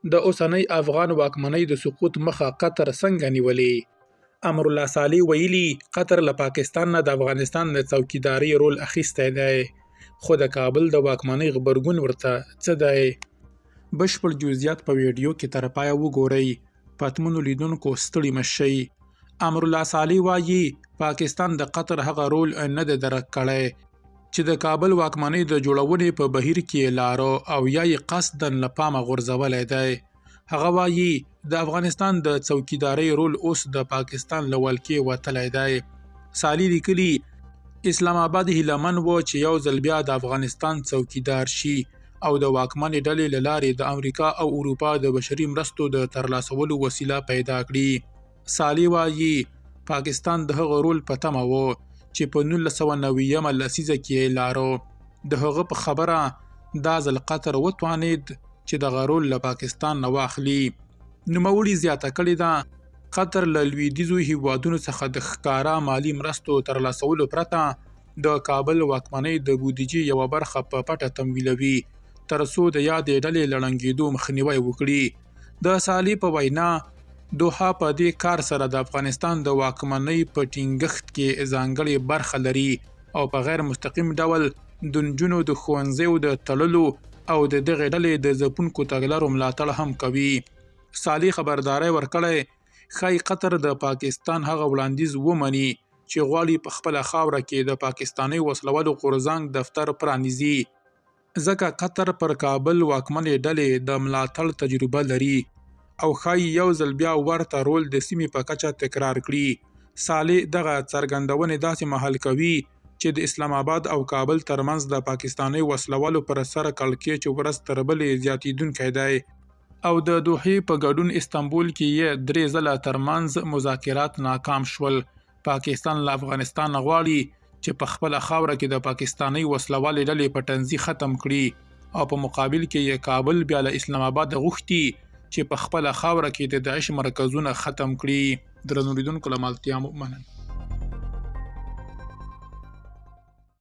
د اوسنۍ افغان واکمنۍ د سقوط مخه قطر څنګه نیولې؟ امرالله صالح ویلي قطر له پاکستان نه د افغانستان د څوکیداري رول اخیستی دی، خو د کابل د واکمنۍ غبرګون ورته څه دی؟ بشپړ جزئیات په ویډیو کې تر پایه وګورئ. پاتمنو لیدونکو ستړي مه شئ. امرالله صالح وایي پاکستان د قطر هغه رول نه دی درک کړی چې د کابل واکمنۍ د جوړونې په بهیر کې لاره او یا یې قصداً له پامه غورځولی دی. هغه وایي د افغانستان د څوکیدارۍ رول اوس د پاکستان له ولکې وتلی دی. صالح لیکلي اسلام آباد هیله من و چې یو ځل بیا د افغانستان څوکیدار شي او د واکمنې ډلې له لارې د امریکا او اروپا د بشري مرستو د ترلاسولو وسیله پیدا کړي. صالح وایي پاکستان د هغه رول په تمه و چې په 1990 لسیزه کې لاره. د هغه په خبره دا ځل قطر وتوانید چې دغه رول له پاکستان نه واخلي. نوموړي زیاته کړې ده قطر له لویدیځو هیوادونو څخه د ښکاره مالي مرستو ترلاسولو پرته د کابل واکمنۍ د بودیجې یوه برخه په پټه تمویلوي تر څو د یادې ډلې له ړنګېدو مخنیوی وکړي. د صالح په وینا دوحه په دې کار سره د افغانستان د واکمنۍ په ټینګښت کې ځانګړې برخه لري او په غیر مستقیم ډول د نجونو د ښوونځیو د تړلو او د دغې ډلې د ځپونکو تګلارو ملاتړ هم کوي. صالح خبرداری ورکړی ښایي قطر د پاکستان هغه وړاندیز ومني چې غواړي په خپله خاوره کې د پاکستاني وسلوالو غورځنګ دفتر پرانیزي، ځکه قطر پر کابل واکمنې ډلې د ملاتړ تجربه لري او ښایي یو ځل بیا ورته رول د سیمې په کچه تکرار کړي. صالح دغه څرګندونې داسې مهال کوي چې د اسلام آباد او کابل ترمنځ د پاکستاني وسلوالو پر سر کړکېچ ورځ تر بلې زیاتېدونکی دی او د دوحې په ګډون استانبول کې یې 3 ځله ترمنځ مذاکرات ناکام شول. پاکستان له افغانستان غواړي چې په خپله خاوره کې د پاکستاني وسلوالې ډلې په تنزي ختم کړي او په مقابل کې یې کابل بیا له اسلام آباد غوښتي چې په خپله خاوره کې د داعش مرکزونه ختم کړي. درنو لیدونکو له ملتیا مننه.